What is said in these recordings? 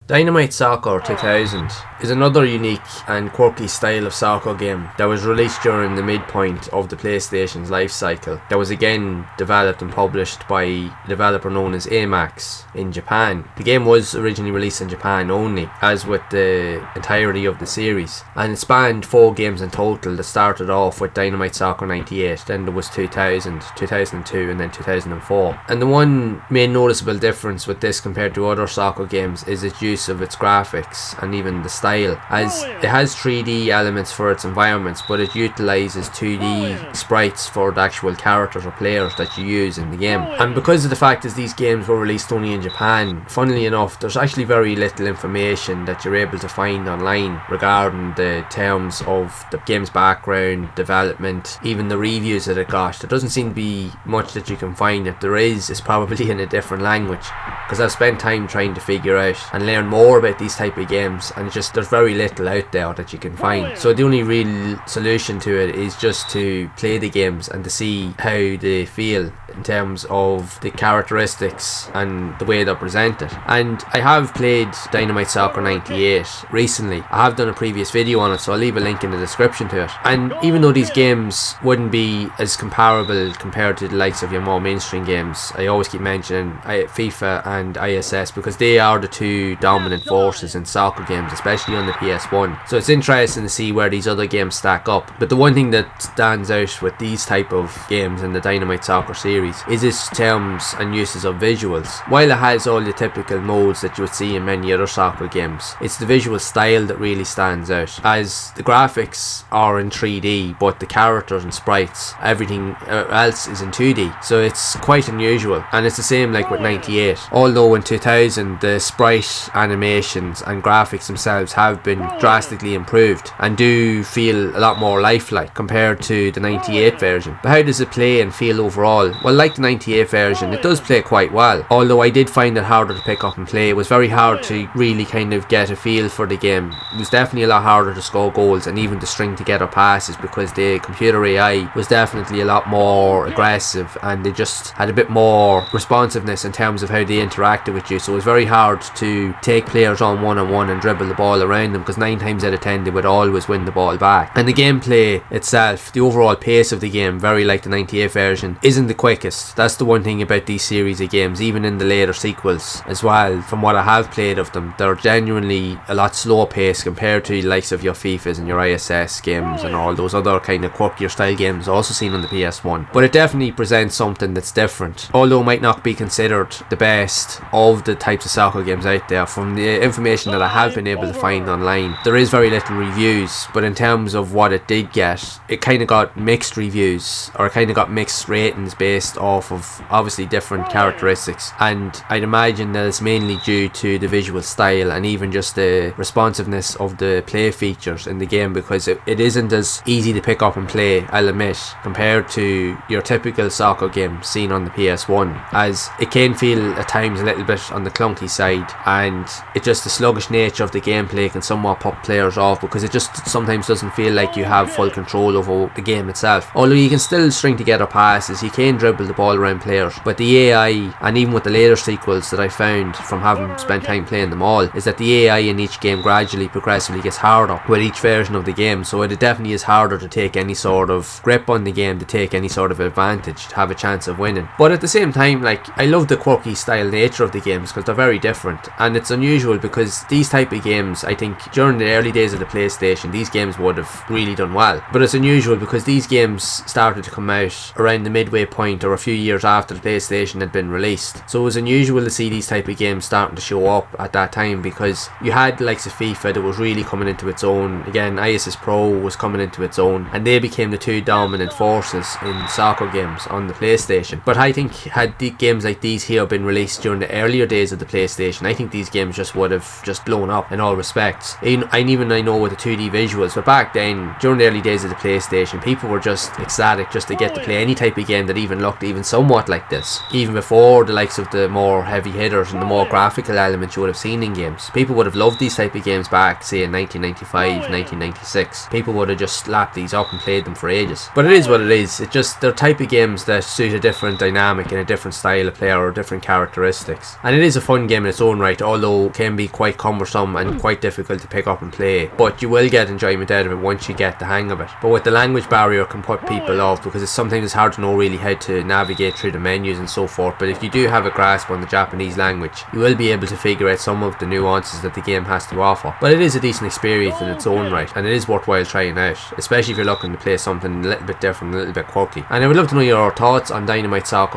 Dynamite Soccer 2000 is another unique and quirky style of soccer game that was released during the midpoint of the PlayStation's life cycle, that was again developed and published by a developer known as Amax in Japan. The game was originally released in Japan only, as with the entirety of the series, and it spanned 4 games in total that started off with Dynamite Soccer 98, then there was 2000, 2002 and then 2004. And the one main noticeable difference with this compared to other soccer games is its use of its graphics and even the style, as it has 3D elements for its environments, but it utilises 2D sprites for the actual characters or players that you use in the game. And because of the fact that these games were released only in Japan, funnily enough, there's actually very little information that you're able to find online regarding the terms of the game's background, development, even the reviews that it got. There doesn't seem to be much that you can find. If there is, it's probably in a different language, because I've spent time trying to figure out and learn more about these type of games, and just there's very little out there that you can find. So the only real solution to it is just to play the games and to see how they feel in terms of the characteristics and the way they're presented. And I have played Dynamite Soccer 98 recently. I have done a previous video on it, so I'll leave a link in the description to it. And even though these games wouldn't be as comparable compared to the likes of your more mainstream games, I always keep mentioning FIFA and ISS because they are the two dominant forces in soccer games, especially on the PS1. So it's interesting to see where these other games stack up. But the one thing that stands out with these type of games in the Dynamite Soccer series is its terms and uses of visuals. While it has all the typical modes that you would see in many other soccer games, it's the visual style that really stands out, as the graphics are in 3D but the characters and sprites, everything else is in 2D. So it's quite unusual, and it's the same like with 98. Although in 2000 the sprite animations and graphics themselves have been drastically improved and do feel a lot more lifelike compared to the 98 version. But how does it play and feel overall? Well, like the 98 version, it does play quite well, although I did find it harder to pick up and play. It was very hard to really kind of get a feel for the game. It was definitely a lot harder to score goals and even to string together passes, because the computer AI was definitely a lot more aggressive and they just had a bit more responsiveness in terms of how they interacted with you. So it was very hard to take players on one-on-one and dribble the ball around them, because 9 times out of 10 they would always win the ball back. And the gameplay itself, the overall pace of the game, very like the 98 version, isn't the quickest. That's the one thing about these series of games, even in the later sequels as well. From what I have played of them, they're genuinely a lot slower paced compared to the likes of your FIFAs and your ISS games and all those other kind of quirkier style games also seen on the PS1. But it definitely presents something that's different, although it might not be considered the best of the types of soccer games out there. From the information that I have been able to find online, there is very little reviews, but in terms of what it did get, it kind of got mixed reviews, or it kind of got mixed ratings based off of obviously different characteristics. And I'd imagine that it's mainly due to the visual style and even just the responsiveness of the play features in the game, because it isn't as easy to pick up and play, I'll admit, compared to your typical soccer game seen on the PS1, as it can feel at times a little bit on the clunky side, and it just the sluggish nature of the gameplay can somewhat put players off, because it just sometimes doesn't feel like you have full control over the game itself. Although you can still string together passes, you can dribble the ball around players, but the AI, and even with the later sequels that I found from having spent time playing them all, is that the AI in each game gradually progressively gets harder with each version of the game. So it definitely is harder to take any sort of grip on the game, to take any sort of advantage, to have a chance of winning. But at the same time, like, I love the quirky style nature of the games because they're very different, and it's unusual because these type of games, I think during the early days of the PlayStation, these games would have really done well. But it's unusual because these games started to come out around the midway point or a few years after the PlayStation had been released. So it was unusual to see these type of games starting to show up at that time, because you had the likes of FIFA that was really coming into its own. Again, ISS Pro was coming into its own, and they became the two dominant forces in soccer games on the PlayStation. But I think had the games like these here been released during the earlier days of the PlayStation, I think these games just would have just blown up in all respects. Even I know with the 2D visuals, but back then during the early days of the PlayStation, people were just ecstatic just to get to play any type of game that even looked looked even somewhat like this, even before the likes of the more heavy hitters and the more graphical elements you would have seen in games. People would have loved these type of games back, say in 1995, 1996. People would have just slapped these up and played them for ages. But it is what it is. It's just they're type of games that suit a different dynamic and a different style of player or different characteristics. And it is a fun game in its own right, although it can be quite cumbersome and quite difficult to pick up and play. But you will get enjoyment out of it once you get the hang of it. But with the language barrier can put people off, because it's sometimes it's hard to know really how to navigate through the menus and so forth. But if you do have a grasp on the Japanese language, you will be able to figure out some of the nuances that the game has to offer. But it is a decent experience in its own right, and it is worthwhile trying out, especially if you're looking to play something a little bit different, a little bit quirky. And I would love to know your thoughts on Dynamite Soccer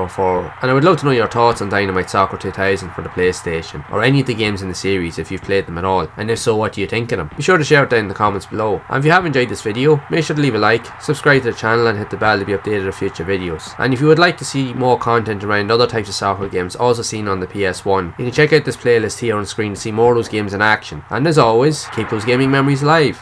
2000 for the PlayStation, or any of the games in the series if you've played them at all, and if so, what do you think of them? Be sure to share it down in the comments below. And if you have enjoyed this video, make sure to leave a like, subscribe to the channel and hit the bell to be updated of future videos. And if you would like to see more content around other types of soccer games also seen on the PS1, you can check out this playlist here on screen to see more of those games in action. And as always, keep those gaming memories alive.